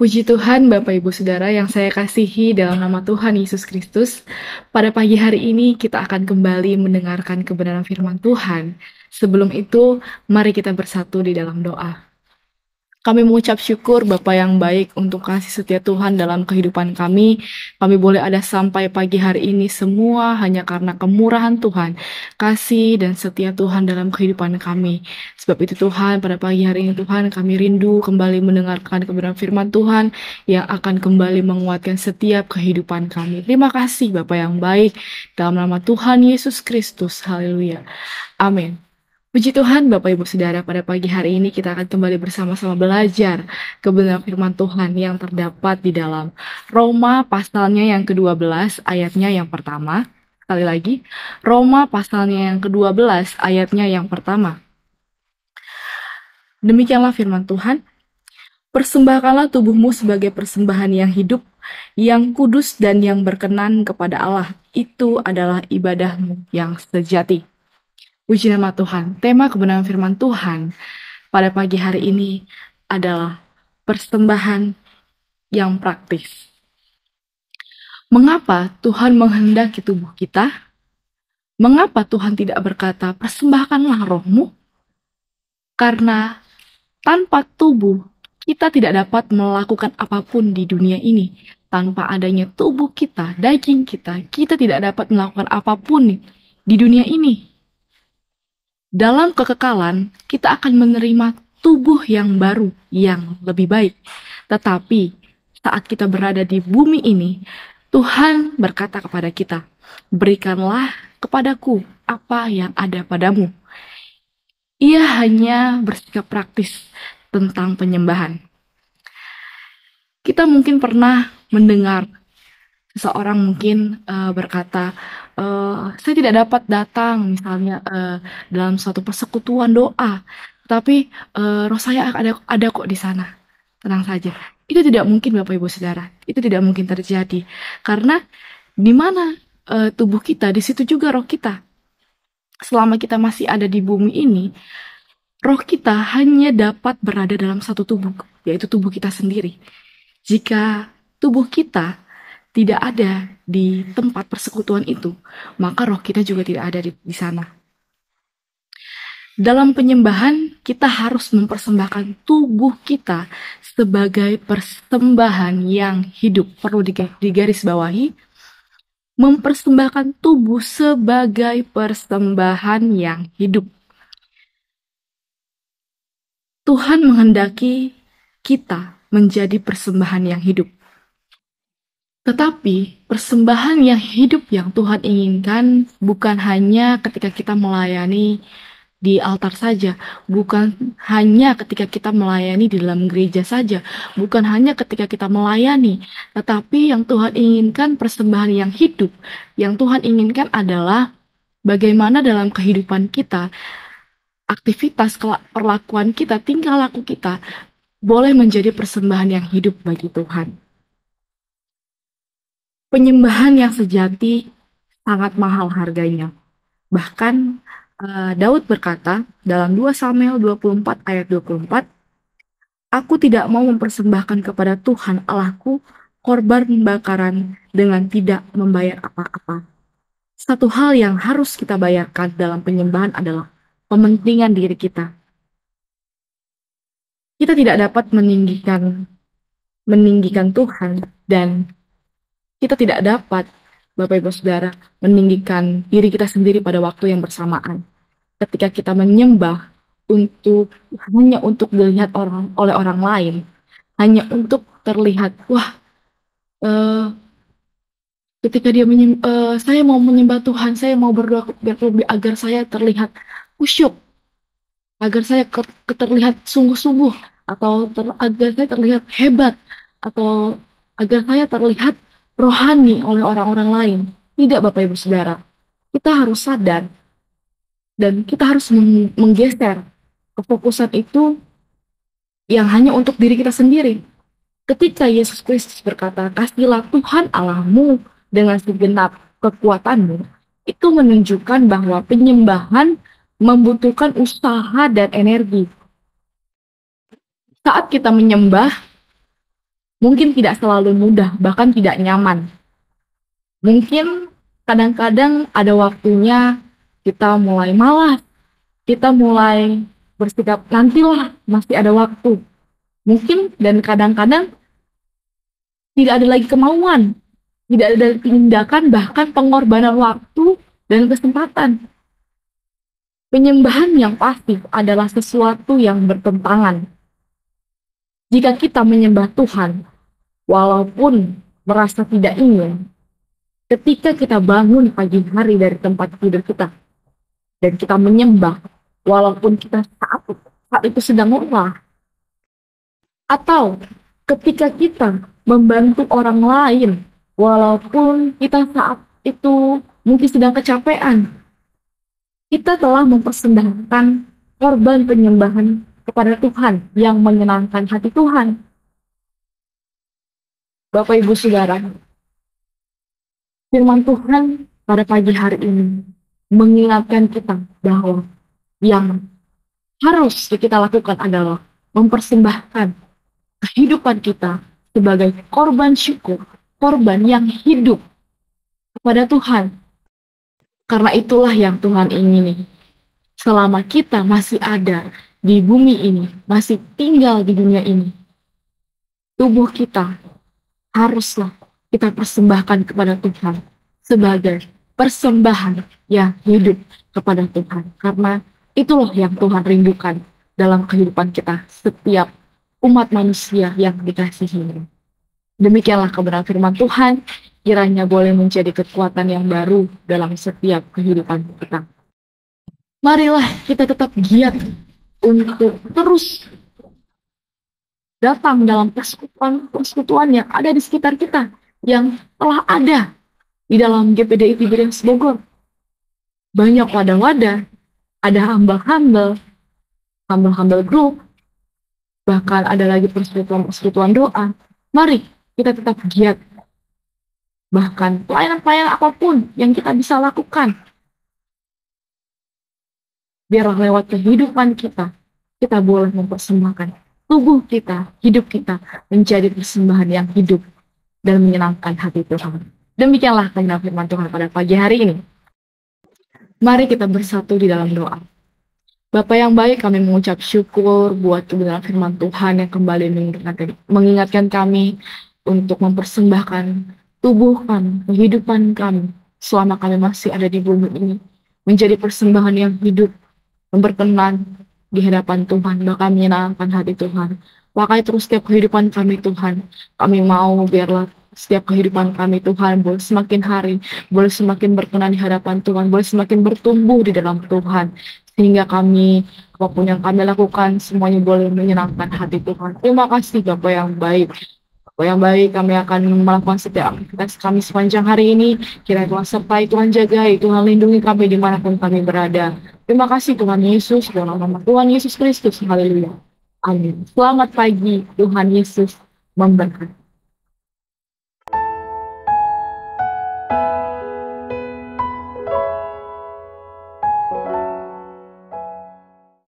Puji Tuhan, Bapak Ibu Saudara yang saya kasihi dalam nama Tuhan Yesus Kristus. Pada pagi hari ini kita akan kembali mendengarkan kebenaran firman Tuhan. Sebelum itu, mari kita bersatu di dalam doa. Kami mengucap syukur Bapa yang baik untuk kasih setia Tuhan dalam kehidupan kami. Kami boleh ada sampai pagi hari ini semua hanya karena kemurahan Tuhan, kasih dan setia Tuhan dalam kehidupan kami. Sebab itu Tuhan, pada pagi hari ini Tuhan, kami rindu kembali mendengarkan kebenaran firman Tuhan yang akan kembali menguatkan setiap kehidupan kami. Terima kasih Bapa yang baik, dalam nama Tuhan Yesus Kristus. Haleluya. Amin. Puji Tuhan, Bapak Ibu Saudara, pada pagi hari ini kita akan kembali bersama-sama belajar kebenaran firman Tuhan yang terdapat di dalam Roma pasalnya yang ke-12 ayatnya yang pertama. Sekali lagi, Roma pasalnya yang ke-12 ayatnya yang pertama. Demikianlah firman Tuhan. Persembahkanlah tubuhmu sebagai persembahan yang hidup, yang kudus dan yang berkenan kepada Allah. Itu adalah ibadahmu yang sejati. Puji nama Tuhan. Tema kebenaran firman Tuhan pada pagi hari ini adalah persembahan yang praktis. Mengapa Tuhan menghendaki tubuh kita? Mengapa Tuhan tidak berkata, persembahkanlah rohmu? Karena tanpa tubuh, kita tidak dapat melakukan apapun di dunia ini. Tanpa adanya tubuh kita, daging kita tidak dapat melakukan apapun di dunia ini. Dalam kekekalan, kita akan menerima tubuh yang baru, yang lebih baik. Tetapi, saat kita berada di bumi ini, Tuhan berkata kepada kita, berikanlah kepadaku apa yang ada padamu. Ia hanya bersikap praktis tentang penyembahan. Kita mungkin pernah mendengar seseorang mungkin berkata, saya tidak dapat datang misalnya dalam suatu persekutuan doa, tapi roh saya ada kok di sana. Tenang saja. Itu tidak mungkin Bapak Ibu Saudara. Itu tidak mungkin terjadi. Karena di mana tubuh kita, di situ juga roh kita. Selama kita masih ada di bumi ini, roh kita hanya dapat berada dalam satu tubuh, yaitu tubuh kita sendiri. Jika tubuh kita tidak ada di tempat persekutuan itu, maka roh kita juga tidak ada di sana. Dalam penyembahan, kita harus mempersembahkan tubuh kita sebagai persembahan yang hidup. Perlu digarisbawahi, mempersembahkan tubuh sebagai persembahan yang hidup. Tuhan menghendaki kita menjadi persembahan yang hidup. Tetapi persembahan yang hidup yang Tuhan inginkan bukan hanya ketika kita melayani di altar saja, bukan hanya ketika kita melayani di dalam gereja saja, bukan hanya ketika kita melayani, tetapi yang Tuhan inginkan persembahan yang hidup. Yang Tuhan inginkan adalah bagaimana dalam kehidupan kita, aktivitas, perlakuan kita, tingkah laku kita boleh menjadi persembahan yang hidup bagi Tuhan. Penyembahan yang sejati sangat mahal harganya. Bahkan Daud berkata dalam 2 Samuel 24 ayat 24, aku tidak mau mempersembahkan kepada Tuhan Allahku korban pembakaran dengan tidak membayar apa-apa. Satu hal yang harus kita bayarkan dalam penyembahan adalah kepentingan diri kita. Kita tidak dapat meninggikan Tuhan, dan kita tidak dapat, Bapak Ibu Saudara, meninggikan diri kita sendiri pada waktu yang bersamaan. Ketika kita menyembah hanya untuk dilihat oleh orang lain, hanya untuk terlihat, wah, ketika dia saya mau menyembah Tuhan, saya mau berdoa agar saya terlihat khusyuk, agar saya terlihat sungguh-sungguh, atau agar saya terlihat hebat, atau agar saya terlihat rohani oleh orang-orang lain. Tidak, Bapak Ibu Saudara. Kita harus sadar dan kita harus menggeser kefokusan itu yang hanya untuk diri kita sendiri. Ketika Yesus Kristus berkata, kasihlah Tuhan Allahmu dengan segenap kekuatanmu, itu menunjukkan bahwa penyembahan membutuhkan usaha dan energi. Saat kita menyembah, mungkin tidak selalu mudah, bahkan tidak nyaman. Mungkin kadang-kadang ada waktunya kita mulai malas, kita mulai bersikap nantilah, masih ada waktu. Mungkin dan kadang-kadang tidak ada lagi kemauan, tidak ada tindakan, bahkan pengorbanan waktu dan kesempatan. Penyembahan yang pasif adalah sesuatu yang bertentangan. Jika kita menyembah Tuhan, walaupun merasa tidak ingin, ketika kita bangun pagi hari dari tempat tidur kita, dan kita menyembah, walaupun kita saat itu sedang lelah, atau ketika kita membantu orang lain, walaupun kita saat itu mungkin sedang kecapean, kita telah mempersembahkan korban penyembahan kepada Tuhan yang menyenangkan hati Tuhan. Bapak Ibu Saudara, firman Tuhan pada pagi hari ini mengingatkan kita bahwa yang harus kita lakukan adalah mempersembahkan kehidupan kita sebagai korban syukur, korban yang hidup kepada Tuhan. Karena itulah yang Tuhan ingini. Selama kita masih ada di bumi ini, masih tinggal di dunia ini, tubuh kita haruslah kita persembahkan kepada Tuhan sebagai persembahan yang hidup kepada Tuhan. Karena itulah yang Tuhan rindukan dalam kehidupan kita setiap umat manusia yang dikasihi. Demikianlah kebenaran firman Tuhan, kiranya boleh menjadi kekuatan yang baru dalam setiap kehidupan kita. Marilah kita tetap giat untuk terus datang dalam persekutuan yang ada di sekitar kita, yang telah ada di dalam GPDI Tiberias Bogor. Banyak wadah-wadah, ada humble group, bahkan ada lagi persekutuan doa. Mari kita tetap giat. Bahkan pelayanan-pelayanan apapun yang kita bisa lakukan, biarlah lewat kehidupan kita, kita boleh mempersembahkan tubuh kita, hidup kita menjadi persembahan yang hidup dan menyenangkan hati Tuhan. Demikianlah kebenaran firman Tuhan pada pagi hari ini. Mari kita bersatu di dalam doa. Bapa yang baik, kami mengucap syukur buat kebenaran firman Tuhan yang kembali mengingatkan kami untuk mempersembahkan tubuh kami, kehidupan kami, selama kami masih ada di bumi ini, menjadi persembahan yang hidup, berkenan di hadapan Tuhan, bahkan menyenangkan hati Tuhan. Pakai terus setiap kehidupan kami Tuhan. Kami mau biarlah setiap kehidupan kami Tuhan boleh semakin hari, boleh semakin berkenan di hadapan Tuhan, boleh semakin bertumbuh di dalam Tuhan. Sehingga kami, apapun yang kami lakukan, semuanya boleh menyenangkan hati Tuhan. Terima kasih Bapak yang baik. Yang baik, kami akan melakukan setiap aktivitas kami sepanjang hari ini. Kiranya Tuhan sertai, Tuhan jagai, Tuhan lindungi kami dimanapun kami berada. Terima kasih Tuhan Yesus, dalam nama Tuhan Yesus Kristus. Haleluya. Amin. Selamat pagi, Tuhan Yesus memberkati.